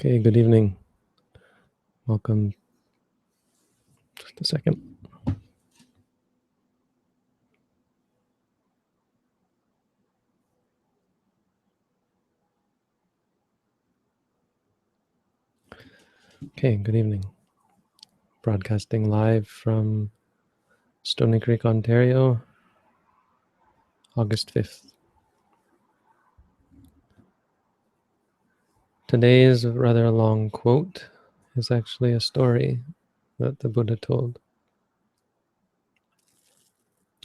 Okay, good evening. Welcome. Just a second. Okay, good evening. Broadcasting live from Stony Creek, Ontario, August 5th. Today's rather long quote is actually a story that the Buddha told.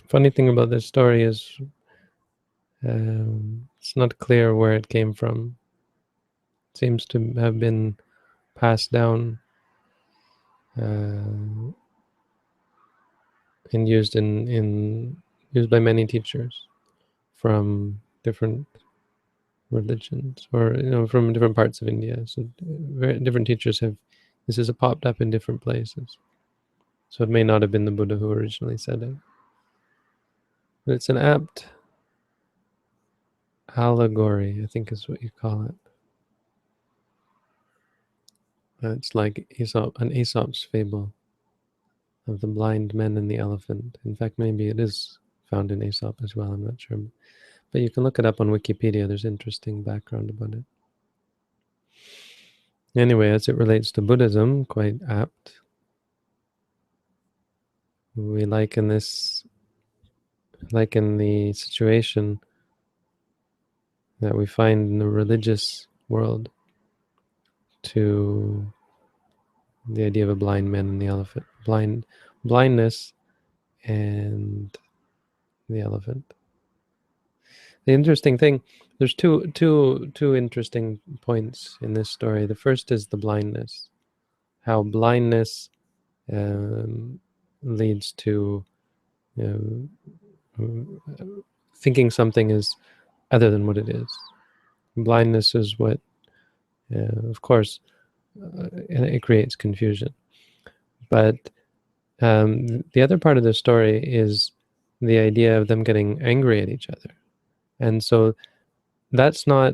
Funny thing about this story is it's not clear where it came from. It seems to have been passed down and used used by many teachers from different religions, or from different parts of India. So different teachers have this has popped up in different places. So it may not have been the Buddha who originally said it, but it's an apt allegory, I think is what you call it. It's like an Aesop's fable of the blind men and the elephant. In fact, maybe it is found in Aesop as well, I'm not sure. But you can look it up on Wikipedia, there's interesting background about it. Anyway, as it relates to Buddhism, quite apt. We liken the situation that we find in the religious world to the idea of a blind man and the elephant. Blindness and the elephant. The interesting thing, there's two interesting points in this story. The first is the blindness. How blindness leads to thinking something is other than what it is. Blindness is what, of course, it creates confusion. But the other part of the story is the idea of them getting angry at each other. And so that's not,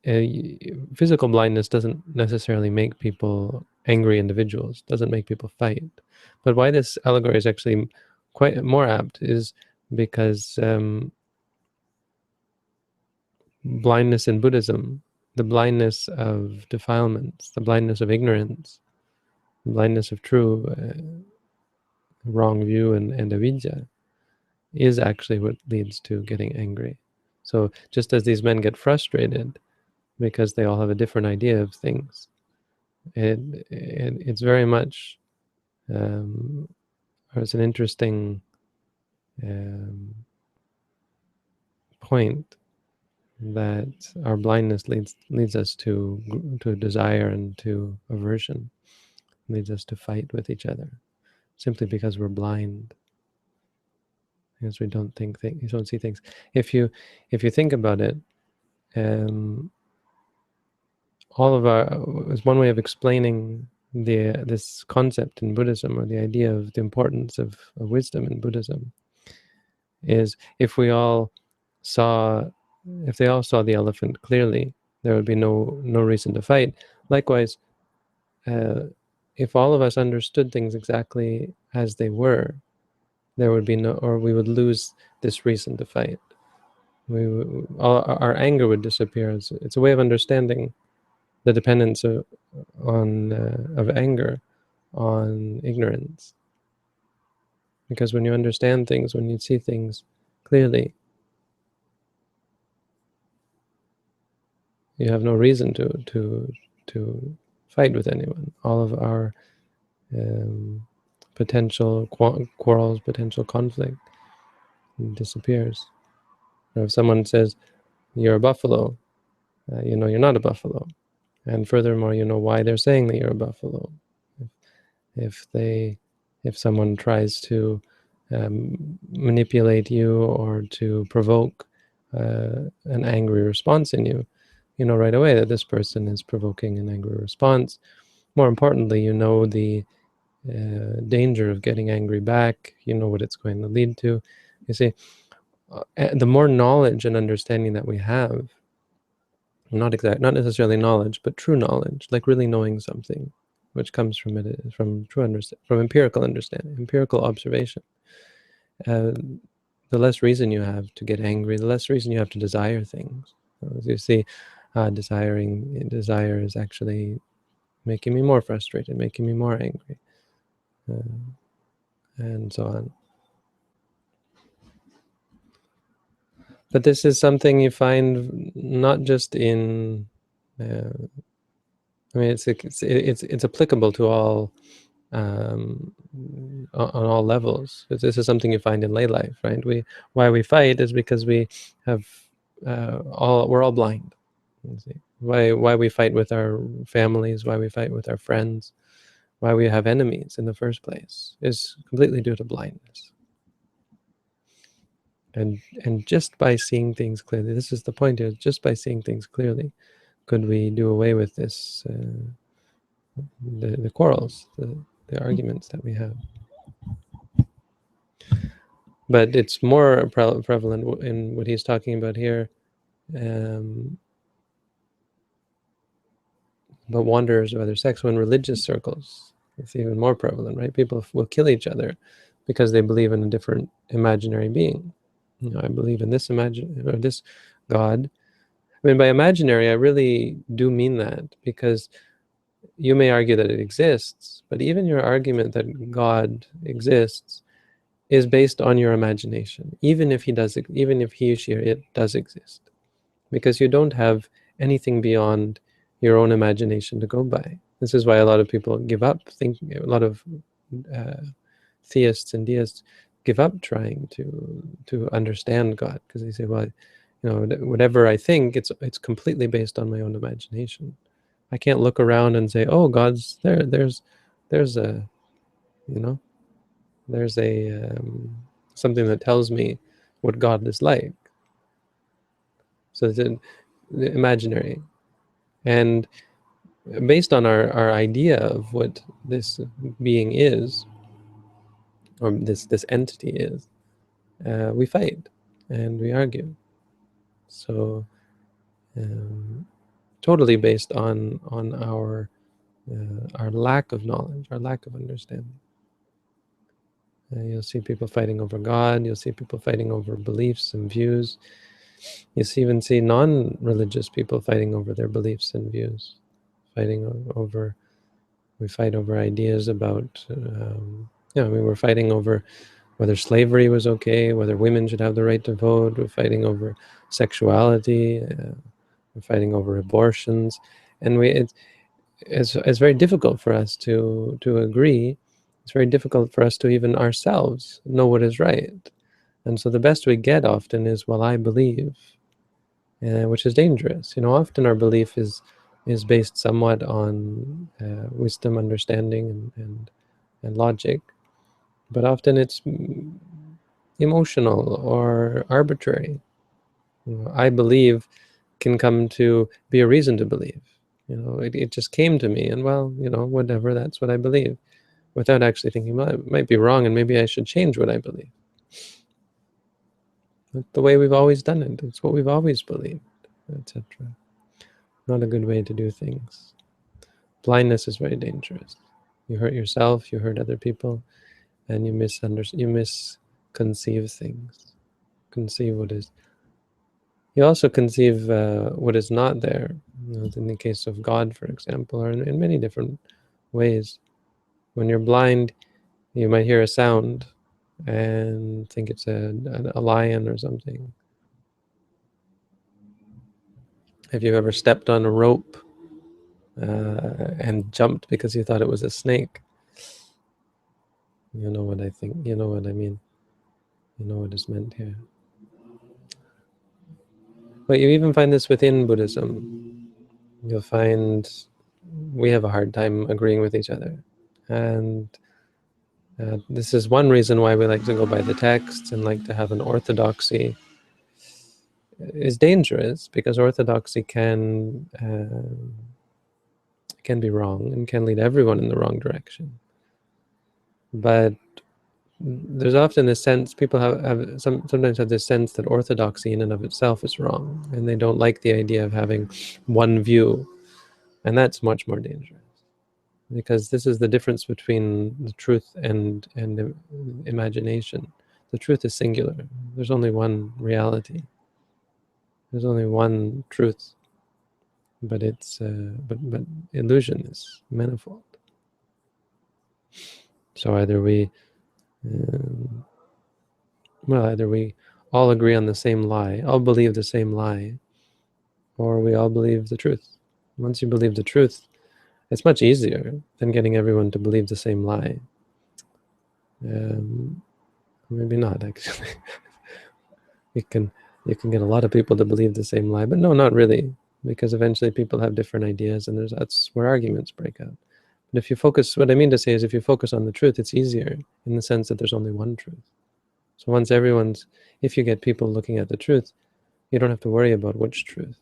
physical blindness doesn't necessarily make people angry individuals, doesn't make people fight. But why this allegory is actually quite more apt is because blindness in Buddhism, the blindness of defilements, the blindness of ignorance, the blindness of true wrong view and avidya, is actually what leads to getting angry. So just as these men get frustrated because they all have a different idea of things, it's very much, it's an interesting point that our blindness leads us to desire and to aversion, leads us to fight with each other, simply because we're blind, because we don't see things. If you think about it, all of is one way of explaining this concept in Buddhism, or the idea of the importance of wisdom in Buddhism, is if they all saw the elephant clearly, there would be no reason to fight. Likewise, if all of us understood things exactly as they were, there would be we would lose this reason to fight. Our anger would disappear. It's a way of understanding the dependence of anger on ignorance. Because when you understand things, when you see things clearly, you have no reason to fight with anyone. All of our potential quarrels, potential conflict disappears. Now, if someone says, "You're a buffalo," you know you're not a buffalo. And furthermore, you know why they're saying that you're a buffalo. If someone tries to manipulate you or to provoke an angry response in you, you know right away that this person is provoking an angry response. More importantly, you know the danger of getting angry back. You know what it's going to lead to. You see, the more knowledge and understanding that we have, not necessarily knowledge, but true knowledge, like really knowing something, which comes from from empirical understanding, empirical observation. Uh, the less reason you have to get angry, the less reason you have to desire things. As you see, desire is actually making me more frustrated, making me more angry, and so on. But this is something you find not just in. I mean, it's applicable to all, on all levels. This is something you find in lay life, right? Why we fight is because we have we're all blind. You see. Why we fight with our families, why we fight with our friends, why we have enemies in the first place is completely due to blindness. And just by seeing things clearly, this is the point here, just by seeing things clearly, could we do away with this, the quarrels, the arguments that we have. But it's more prevalent in what he's talking about here, about wanderers of other sects. When religious circles, it's even more prevalent, right? People will kill each other because they believe in a different imaginary being. You know, I believe in this this God. I mean, by imaginary, I really do mean that, because you may argue that it exists, but even your argument that God exists is based on your imagination, even if even if he, she, or it does exist, because you don't have anything beyond your own imagination to go by. This is why a lot of people give up thinking. A lot of uh, theists and deists give up trying to understand God, because they say, well, you know, whatever I think, it's completely based on my own imagination. I can't look around and say, oh, God's there. There's a, you know, there's a something that tells me what God is like. So it's the imaginary, and based on our idea of what this being is, or this entity is, we fight and we argue. So totally based on our lack of knowledge, our lack of understanding. You'll see people fighting over God. You'll see people fighting over beliefs and views. You'll even see non-religious people fighting over their beliefs and views, fighting over. We fight over ideas about. I mean, we're fighting over whether slavery was okay, whether women should have the right to vote. We're fighting over sexuality. We're fighting over abortions, and it's very difficult for us to agree. It's very difficult for us to even ourselves know what is right. And so the best we get often is, well, I believe, which is dangerous. You know, often our belief is based somewhat on wisdom, understanding, and logic, but often it's emotional or arbitrary. You know, I believe can come to be a reason to believe. You know, it just came to me, and well, you know, whatever, that's what I believe, without actually thinking, well, it might be wrong, and maybe I should change what I believe. That's the way we've always done it. It's what we've always believed, etc. Not a good way to do things. Blindness is very dangerous. You hurt yourself, you hurt other people, and you misconceive things. Conceive what is. You also conceive what is not there. You know, in the case of God, for example, or in many different ways. When you're blind, you might hear a sound and think it's a lion or something. Have you ever stepped on a rope and jumped because you thought it was a snake? You know what I think. You know what I mean. You know what is meant here. But you even find this within Buddhism. You'll find we have a hard time agreeing with each other. And this is one reason why we like to go by the texts and like to have an orthodoxy. Is dangerous, because orthodoxy can be wrong and can lead everyone in the wrong direction. But there's often this sense, people sometimes have this sense that orthodoxy in and of itself is wrong, and they don't like the idea of having one view, and that's much more dangerous, because this is the difference between the truth and imagination. The truth is singular. There's only one reality. There's only one truth, but it's but illusion is manifold. So either we either we all agree on the same lie, all believe the same lie, or we all believe the truth. Once you believe the truth, it's much easier than getting everyone to believe the same lie. Maybe not, actually. you can get a lot of people to believe the same lie, but no, not really, because eventually people have different ideas, and that's where arguments break out. But if you focus, what I mean to say is, if you focus on the truth, it's easier in the sense that there's only one truth. So once if you get people looking at the truth, you don't have to worry about which truth.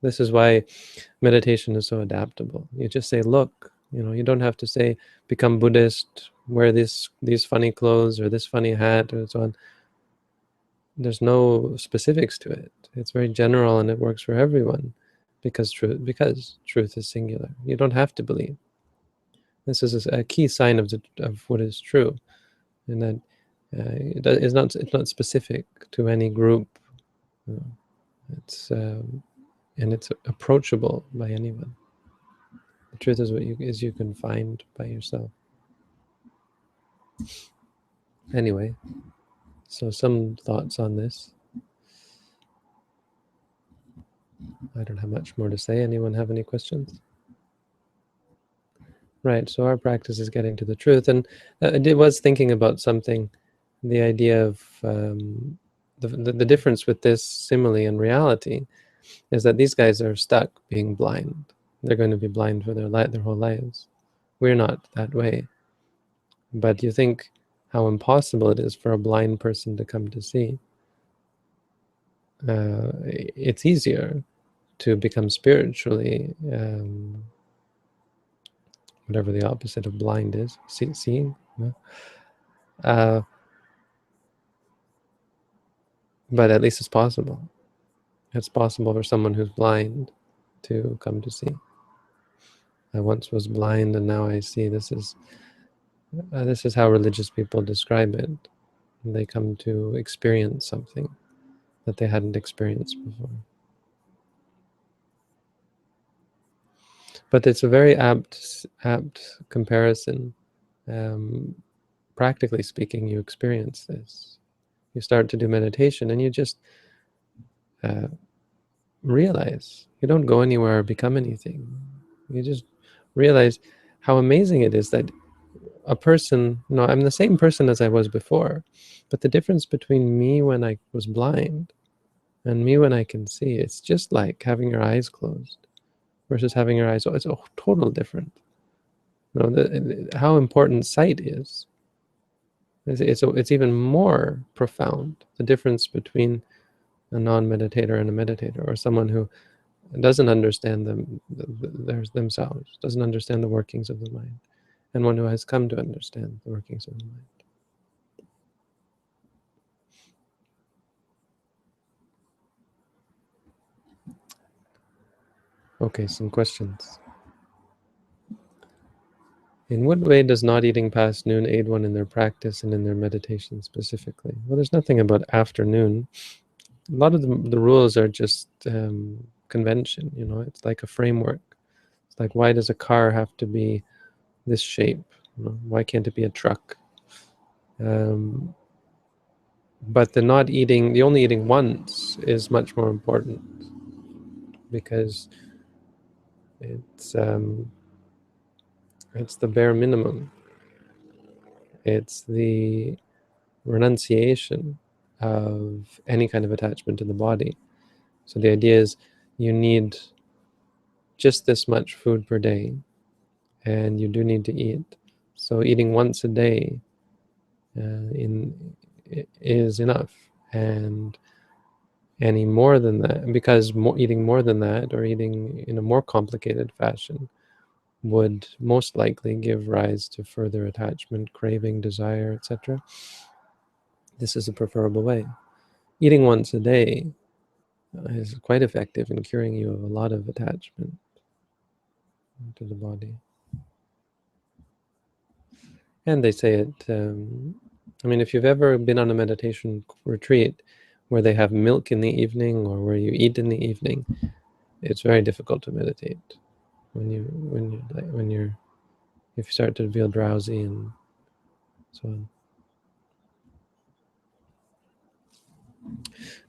This is why meditation is so adaptable. You just say, look, you don't have to say, become Buddhist, wear these funny clothes or this funny hat or so on. There's no specifics to it. It's very general, and it works for everyone, because truth is singular. You don't have to believe. This is a key sign of what is true, and that it's not specific to any group. It's and it's approachable by anyone. The truth is you can find by yourself. Anyway, so some thoughts on this. I don't have much more to say. Anyone have any questions? Right, so our practice is getting to the truth. And I was thinking about something, the idea of the difference with this simile and reality is that these guys are stuck being blind. They're going to be blind for their whole lives. We're not that way. But you think how impossible it is for a blind person to come to see. It's easier to become spiritually, whatever the opposite of blind is, seeing. No? But at least it's possible. It's possible for someone who's blind to come to see. I once was blind, and now I see. This is how religious people describe it. They come to experience something that they hadn't experienced before. But it's a very apt comparison. Practically speaking, you experience this. You start to do meditation, and you just realize you don't go anywhere or become anything. You just realize how amazing it is that a person, I'm the same person as I was before, but the difference between me when I was blind and me when I can see, it's just like having your eyes closed versus having your eyes open. It's a total different. How important sight is. It's even more profound, the difference between a non-meditator and a meditator, or someone who doesn't understand themselves, doesn't understand the workings of the mind, and one who has come to understand the workings of the mind. Okay, some questions. In what way does not eating past noon aid one in their practice and in their meditation specifically? Well, there's nothing about afternoon. A lot of the rules are just convention, it's like a framework. It's like, why does a car have to be this shape? Why can't it be a truck? But the only eating once is much more important, because it's the bare minimum. It's the renunciation of any kind of attachment to the body. So the idea is you need just this much food per day, and you do need to eat. So eating once a day is enough, and any more than that, because eating more than that, or eating in a more complicated fashion, would most likely give rise to further attachment, craving, desire, etc. This is a preferable way. Eating once a day is quite effective in curing you of a lot of attachment to the body. And they say it, I mean, if you've ever been on a meditation retreat where they have milk in the evening or where you eat in the evening, it's very difficult to meditate if you start to feel drowsy and so on.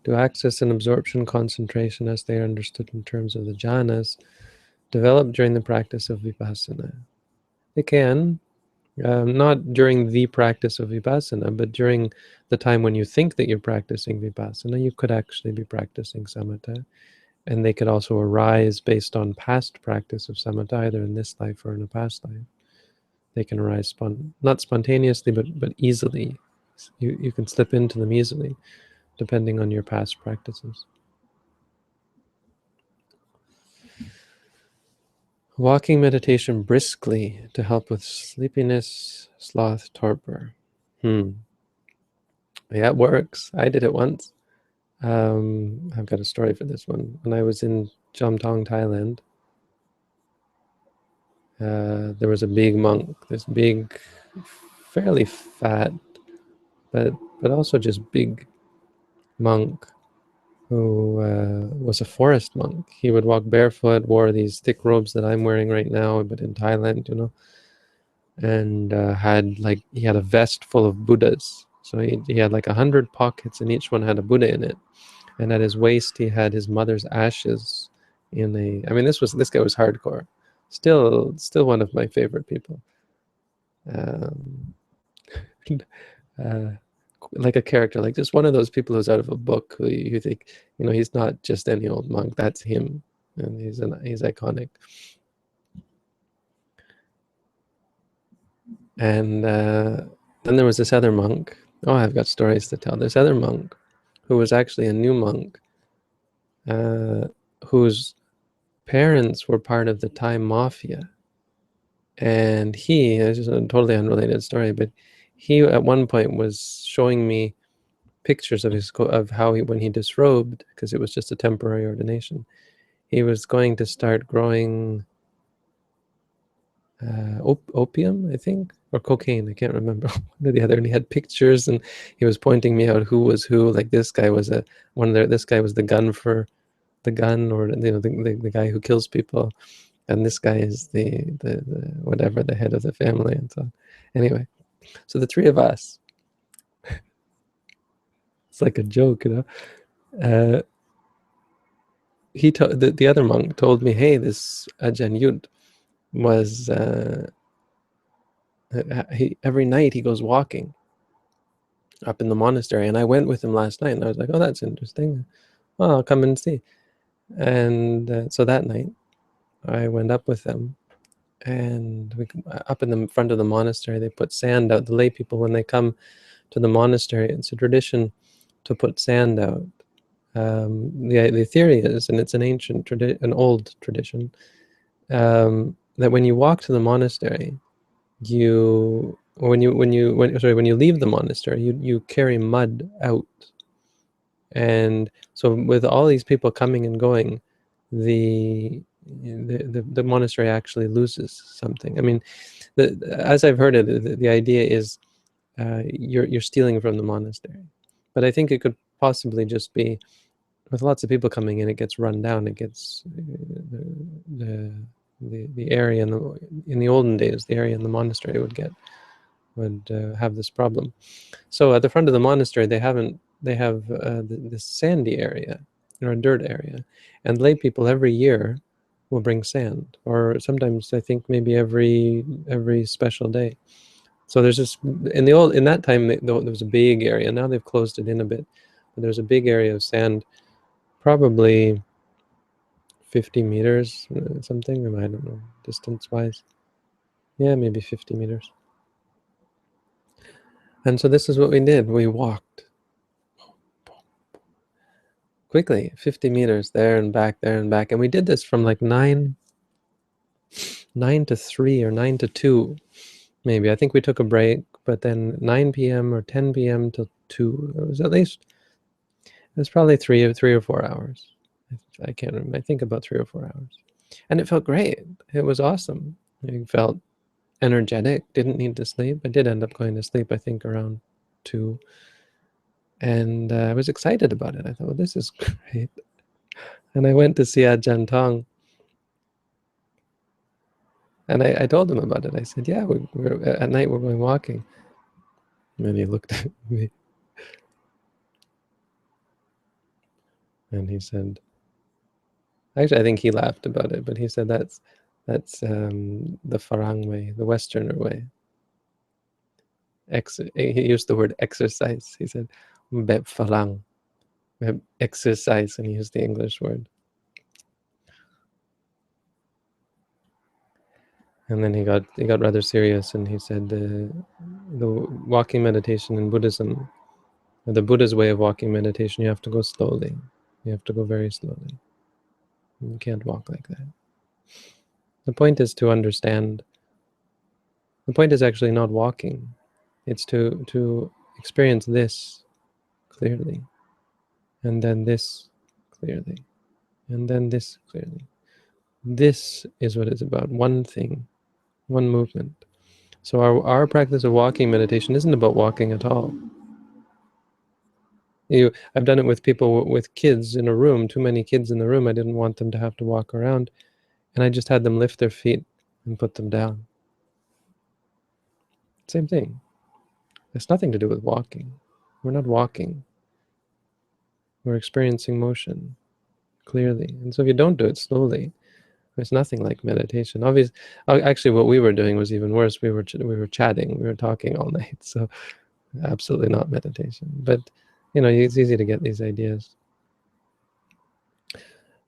Do access and absorption concentration, as they are understood in terms of the jhanas, develop during the practice of vipassana? They can, not during the practice of vipassana, but during the time when you think that you're practicing vipassana, you could actually be practicing samatha. And they could also arise based on past practice of samatha, either in this life or in a past life. They can arise not spontaneously, but easily. You can slip into them easily, depending on your past practices. Walking meditation briskly to help with sleepiness, sloth, torpor. Yeah, it works. I did it once. I've got a story for this one. When I was in Jamtong, Thailand, there was a big monk, this big, fairly fat, but also just big monk who was a forest monk. He would walk barefoot, wore these thick robes that I'm wearing right now, but in Thailand, and he had a vest full of Buddhas. So he had like 100 pockets, and each one had a Buddha in it. And at his waist, he had his mother's ashes in a. I mean, this guy was hardcore. Still one of my favorite people. Um, uh, like a character, like just one of those people who's out of a book who you think, he's not just any old monk. That's him, and he's iconic. And then there was this other monk. Oh, I've got stories to tell. This other monk, who was actually a new monk, whose parents were part of the Thai mafia. And this is a totally unrelated story, but he at one point was showing me pictures of how when he disrobed, because it was just a temporary ordination, he was going to start growing opium, I think, or cocaine. I can't remember one or the other. And he had pictures, and he was pointing me out who was who. Like this guy was this guy was the gun, or the guy who kills people, and this guy is the whatever, the head of the family, and so on. Anyway, so the three of us, it's like a joke, the other monk told me, hey, this Ajahn Yud was every night he goes walking up in the monastery, and I went with him last night, and I was like, oh, that's interesting. Well, I'll come and see. And so that night I went up with them, and up in the front of the monastery, they put sand out. The lay people, when they come to the monastery, it's a tradition to put sand out. The theory is, and it's an old tradition, that when you walk to the monastery, when you leave the monastery, you carry mud out. And so with all these people coming and going, the monastery actually loses something. I mean, as I've heard it, the idea is you're stealing from the monastery. But I think it could possibly just be, with lots of people coming in, it gets run down. It gets the area in the olden days, the area in the monastery would have this problem. So at the front of the monastery, they have this sandy area, or a dirt area, and lay people every year will bring sand, or sometimes I think maybe every special day. So there's this in that time there was a big area. Now they've closed it in a bit, but there's a big area of sand, probably 50 meters, something. I don't know, distance-wise. Yeah, maybe 50 meters. And so this is what we did. We walked quickly, 50 meters there and back, and we did this from like 9 9 to 3 or 9 to 2, maybe. I think we took a break, but then 9 p.m. or 10 p.m. till 2. It was at least, it was probably 3 or 4 hours. I can't remember. I think about 3 or 4 hours. And it felt great. It was awesome. I felt energetic, didn't need to sleep. I did end up going to sleep, I think, around 2. And I was excited about it. I thought, well, this is great. And I went to see Ajahn Tong. And I told him about it. I said, yeah, we're at night we're going walking. And he looked at me. And he said, actually, I think he laughed about it, but he said that's the Farang way, the Westerner way. He used the word exercise. He said, "Beb Farang," exercise, and he used the English word. And then he got rather serious, and he said the walking meditation in Buddhism, the Buddha's way of walking meditation, you have to go slowly. You have to go very slowly. You can't walk like that. The point is to understand. The point is actually not walking. It's to experience this clearly, and then this clearly, and then this clearly. This is what it's about. One thing, one movement. So our practice of walking meditation isn't about walking at all. I've done it with people, with kids in a room, too many kids in the room. I didn't want them to have to walk around, and I just had them lift their feet and put them down. Same thing. It's nothing to do with walking. We're not walking. We're experiencing motion clearly. And so if you don't do it slowly, there's nothing like meditation. Obviously, actually, what we were doing was even worse. We were chatting. We were talking all night. So absolutely not meditation. But it's easy to get these ideas.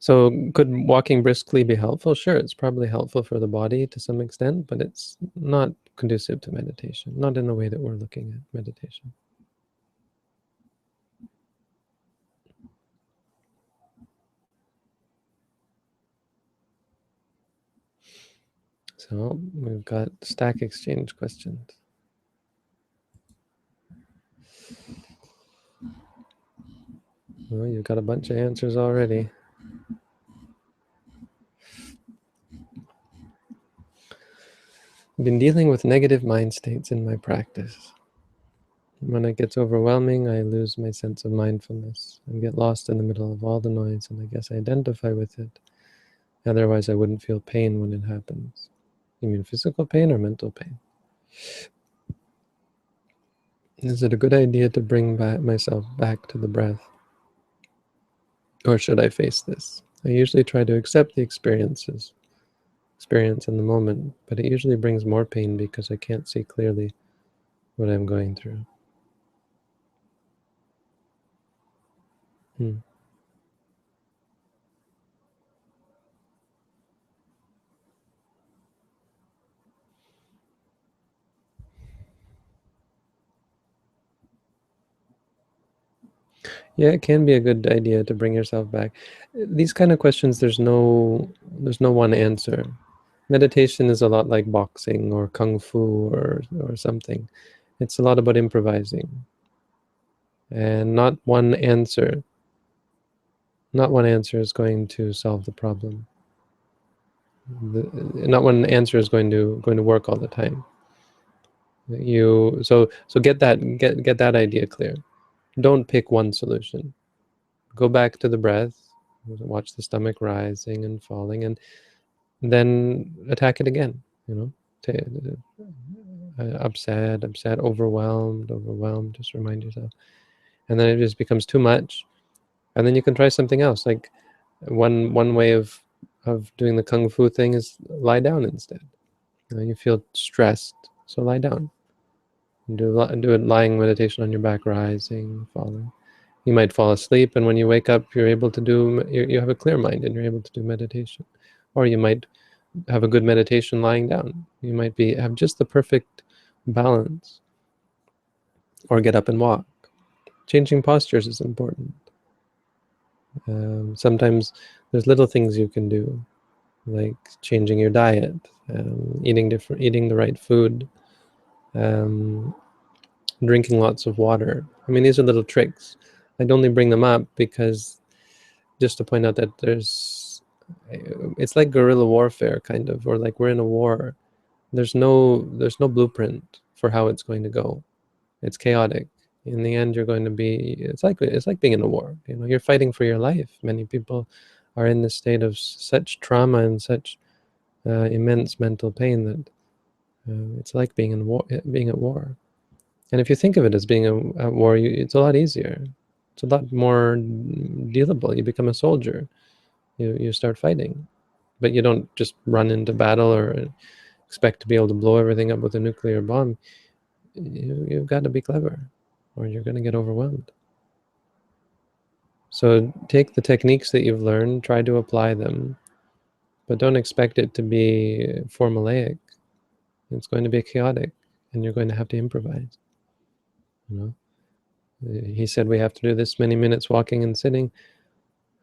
So could walking briskly be helpful? Sure, it's probably helpful for the body to some extent, but it's not conducive to meditation, not in the way that we're looking at meditation. So we've got stack exchange questions. Well, you've got a bunch of answers already. I've been dealing with negative mind states in my practice. When it gets overwhelming, I lose my sense of mindfulness and get lost in the middle of all the noise, and I guess I identify with it. Otherwise, I wouldn't feel pain when it happens. You mean physical pain or mental pain? Is it a good idea to bring myself back to the breath? Or should I face this? I usually try to accept the experience in the moment, but it usually brings more pain because I can't see clearly what I'm going through. Yeah, it can be a good idea to bring yourself back. These kind of questions, there's no one answer. Meditation is a lot like boxing or kung fu or something. It's a lot about improvising. And not one answer is going to solve the problem. Not one answer is going to work all the time. So get that idea clear. Don't pick one solution. Go back to the breath, watch the stomach rising and falling, and then attack it again. Upset, overwhelmed. Just remind yourself, and then it just becomes too much, and then you can try something else. Like one way of doing the kung fu thing is lie down instead. You feel stressed, so lie down. Do a lying meditation on your back, rising, falling. You might fall asleep, and when you wake up, you're able to you have a clear mind, and you're able to do meditation. Or you might have a good meditation lying down. You might have just the perfect balance. Or get up and walk. Changing postures is important. Sometimes there's little things you can do. like changing your diet, eating the right food, drinking lots of water. I mean, these are little tricks. I'd only bring them up because just to point out that it's like guerrilla warfare kind of, or like we're in a war. There's no blueprint for how it's going to go. It's chaotic. In the end, you're going to be, it's like being in a war. You know, you're fighting for your life. Many people are in this state of such trauma and such immense mental pain that it's like being in war, being at war. And if you think of it as being at war, it's a lot easier. It's a lot more dealable. You become a soldier. You start fighting, but you don't just run into battle or expect to be able to blow everything up with a nuclear bomb. You've got to be clever, or you're going to get overwhelmed. So take the techniques that you've learned, try to apply them, but don't expect it to be formulaic. It's going to be chaotic, and you're going to have to improvise. You know, he said we have to do this many minutes walking and sitting.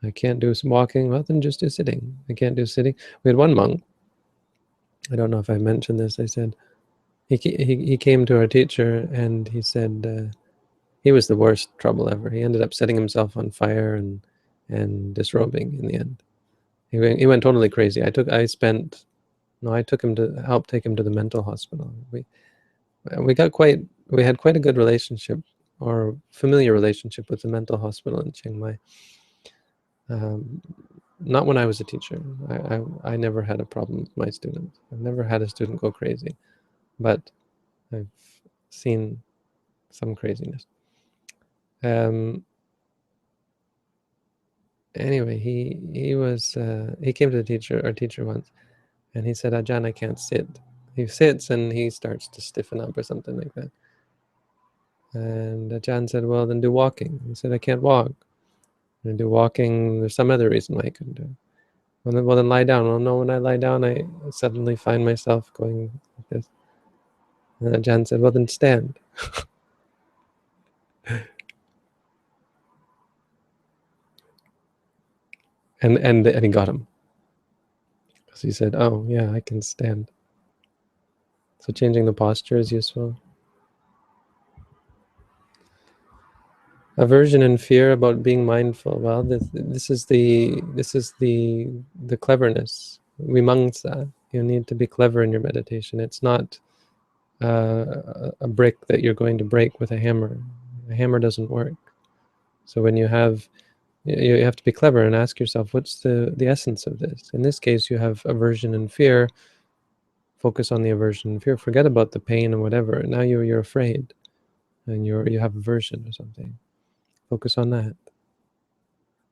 I can't do some walking. Well, then just do sitting. I can't do sitting. We had one monk. I don't know if I mentioned this. I said he came to our teacher and he said he was the worst trouble ever. He ended up setting himself on fire and disrobing in the end. He went totally crazy. I took him to help take him to the mental hospital. We had quite a good relationship, or familiar relationship, with the mental hospital in Chiang Mai. Not when I was a teacher. I never had a problem with my students. I've never had a student go crazy, but I've seen some craziness. Anyway, he came to our teacher once, and he said, Ajahn, I can't sit. He sits and he starts to stiffen up or something like that. And Ajahn said, well, then do walking. He said, I can't walk. And do walking, there's some other reason why I couldn't do it. Well, then lie down. Well, no, when I lie down, I suddenly find myself going like this. And Ajahn said, well, then stand. and he got him. Because he said, oh, yeah, I can stand. So changing the posture is useful. Aversion and fear about being mindful. Well, this is the cleverness. Vimangsa. You need to be clever in your meditation. It's not a brick that you're going to break with a hammer. A hammer doesn't work. So when you have to be clever and ask yourself, what's the essence of this? In this case, you have aversion and fear. Focus on the aversion and fear. Forget about the pain and whatever. Now you're afraid, and you have aversion or something. Focus on that.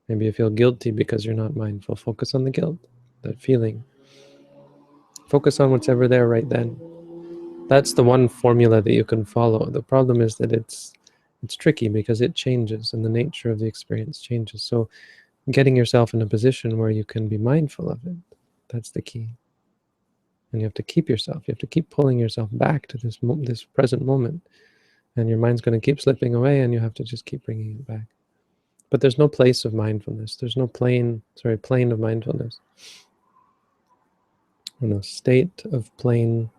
Maybe you feel guilty because you're not mindful. Focus on the guilt, that feeling. Focus on what's ever there right then. That's the one formula that you can follow. The problem is that it's tricky because it changes and the nature of the experience changes. So getting yourself in a position where you can be mindful of it, that's the key. And you have to keep yourself. You have to keep pulling yourself back to this present moment. And your mind's going to keep slipping away, and you have to just keep bringing it back. But there's no place of mindfulness. There's no plane of mindfulness. Or no state of plane.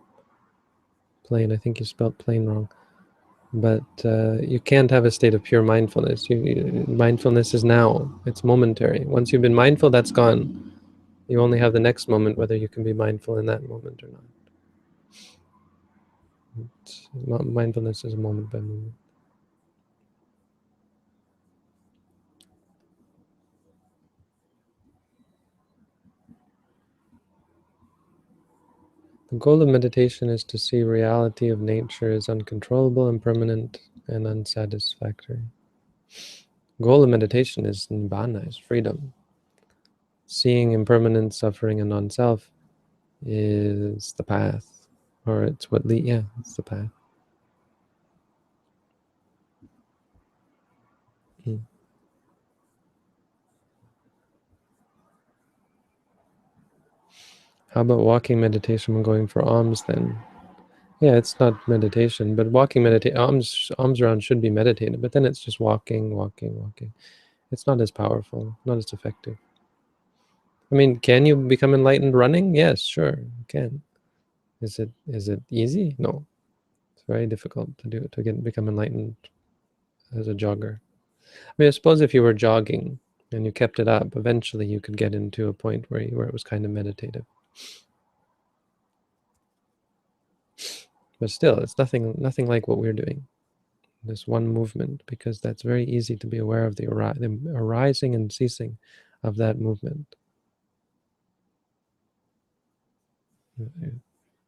I think you spelled plane wrong. But you can't have a state of pure mindfulness. Mindfulness is now. It's momentary. Once you've been mindful, that's gone. You only have the next moment, whether you can be mindful in that moment or not. Mindfulness is a moment by moment. The goal of meditation is to see reality of nature as uncontrollable, impermanent, and unsatisfactory. Goal of meditation is nibbana, is freedom. Seeing impermanence, suffering, and non-self is the path, or it's what it's the path. How about walking meditation when going for alms then? Yeah, it's not meditation, but walking alms around should be meditated, but then it's just walking. It's not as powerful, not as effective. I mean, can you become enlightened running? Yes, sure, you can. Is it easy? No. It's very difficult to do, to become enlightened as a jogger. I mean, I suppose if you were jogging and you kept it up, eventually you could get into a point where it was kind of meditative. But still, it's nothing like what we're doing. This one movement, because that's very easy to be aware of the arising and ceasing of that movement.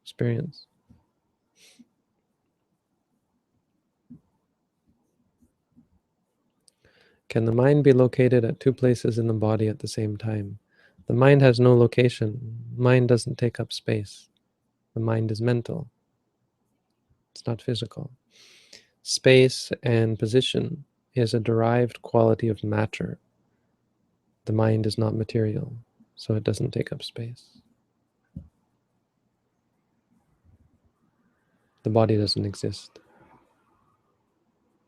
Experience. Can the mind be located at two places in the body at the same time? The mind has no location. Mind doesn't take up space. The mind is mental. It's not physical. Space and position is a derived quality of matter. The mind is not material, so it doesn't take up space. The body doesn't exist.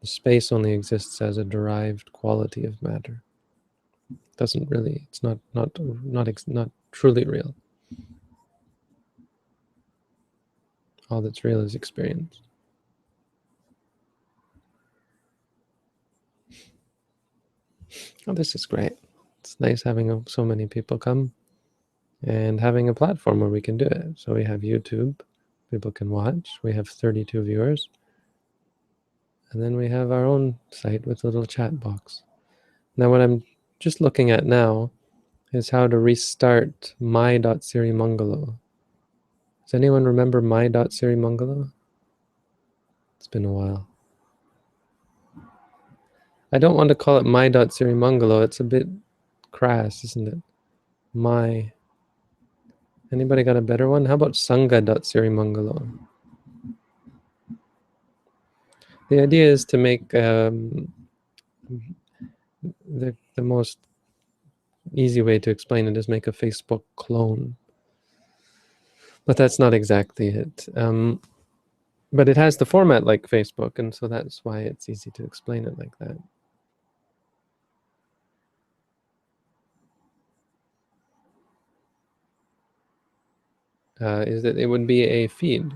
The space only exists as a derived quality of matter. It doesn't really, it's not truly real. All that's real is experience. Oh, this is great. It's nice having so many people come and having a platform where we can do it. So we have YouTube, people can watch. We have 32 viewers. And then we have our own site with a little chat box. Now what I'm just looking at now is how to restart my.sirimangalo. Does anyone remember my.sirimangalo? It's been a while. I don't want to call it my.sirimangalo. It's a bit crass, isn't it? My. Anybody got a better one? How about sangha.sirimangalo? The idea is to make the most easy way to explain it is make a Facebook clone. But that's not exactly it. But it has the format like Facebook, and so that's why it's easy to explain it like that. Is that it would be a feed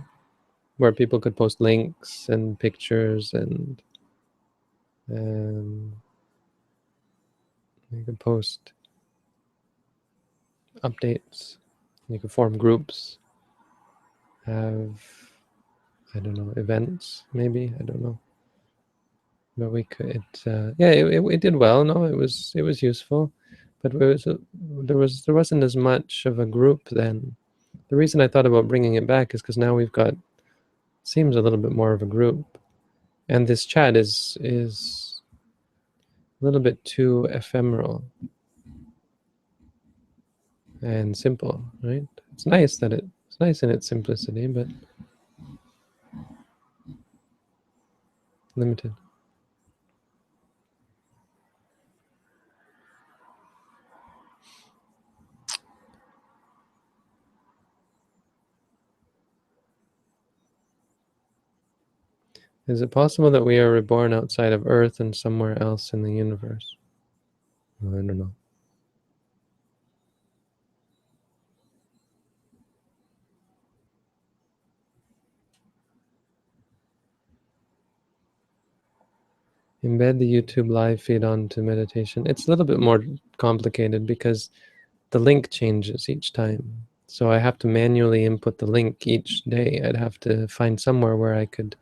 where people could post links and pictures, and you could post updates. You could form groups, have, I don't know, events maybe, I don't know. But we could, yeah, it did well. No, it was useful, but there wasn't as much of a group then. The reason I thought about bringing it back is because now we've got, seems a little bit more of a group, and this chat is a little bit too ephemeral and simple, right? It's nice that it's nice in its simplicity, but limited. Is it possible that we are reborn outside of Earth and somewhere else in the universe? Well, I don't know. Embed the YouTube live feed onto meditation. It's a little bit more complicated because the link changes each time. So I have to manually input the link each day. I'd have to find somewhere where I could,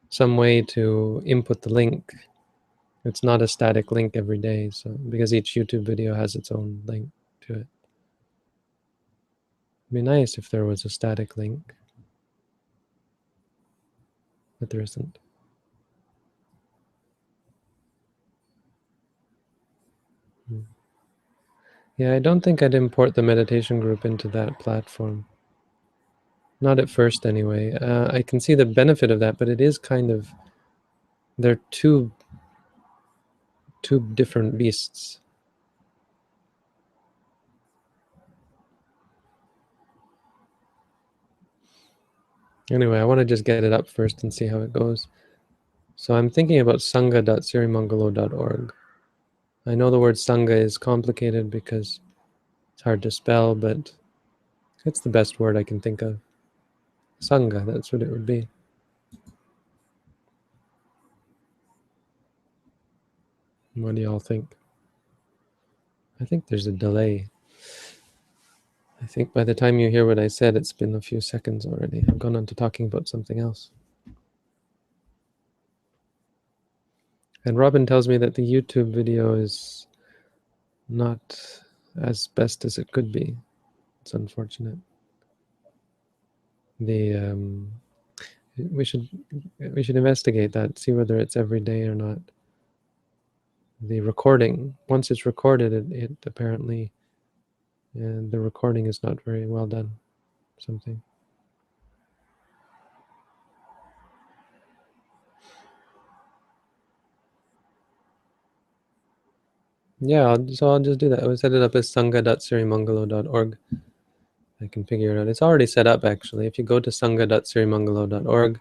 some way to input the link. It's not a static link every day, so because each YouTube video has its own link to it. It'd be nice if there was a static link, but there isn't. Yeah, I don't think I'd import the meditation group into that platform. Not at first, anyway. I can see the benefit of that, but it is kind of, they're two different beasts. Anyway, I want to just get it up first and see how it goes. So I'm thinking about sangha.sirimangalo.org. I know the word sangha is complicated because It's hard to spell, but it's the best word I can think of. Sangha, that's what it would be. What do y'all think? I think there's a delay. I think by the time you hear what I said, it's been a few seconds already. I've gone on to talking about something else. And Robin tells me that the YouTube video is not as best as it could be. It's unfortunate. We should investigate that, see whether it's every day or not. The recording, once it's recorded, it apparently, and the recording is not very well done. Something. Yeah, so I'll just do that. I will set it up as sangha.sirimangalo.org. I can figure it out. It's already set up, actually. If you go to sangha.sirimangalo.org,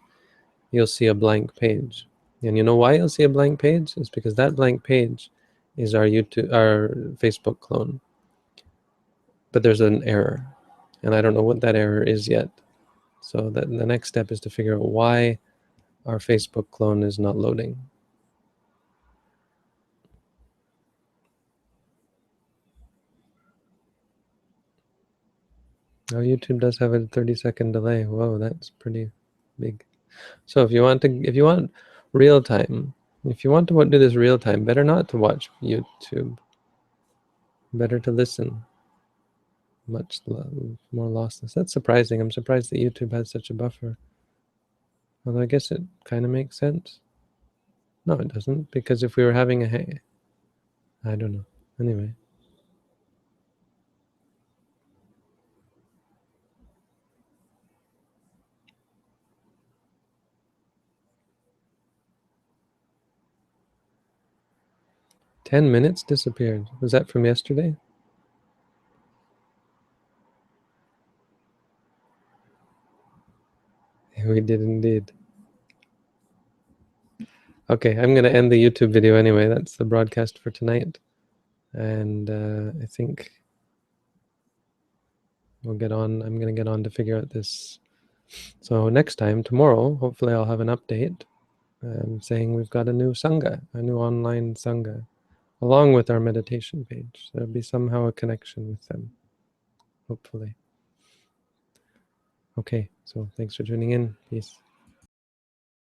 you'll see a blank page. And you know why you'll see a blank page? It's because that blank page is our Facebook clone. But there's an error, and I don't know what that error is yet. So the next step is to figure out why our Facebook clone is not loading. Oh, YouTube does have a 30-second delay. Whoa, that's pretty big. So if you want real time, if you want to do this real time, better not to watch YouTube. Better to listen. Much more lossless. That's surprising. I'm surprised that YouTube has such a buffer. Although I guess it kind of makes sense. No, it doesn't, because if we were having I don't know. Anyway. "10 minutes disappeared." Was that from yesterday? We did indeed. Okay, I'm going to end the YouTube video anyway. That's the broadcast for tonight. And I think we'll get on. I'm going to get on to figure out this. So next time, tomorrow, hopefully I'll have an update saying we've got a new Sangha, a new online Sangha, along with our meditation page. There'll be somehow a connection with them, hopefully. Okay, so thanks for tuning in. Peace.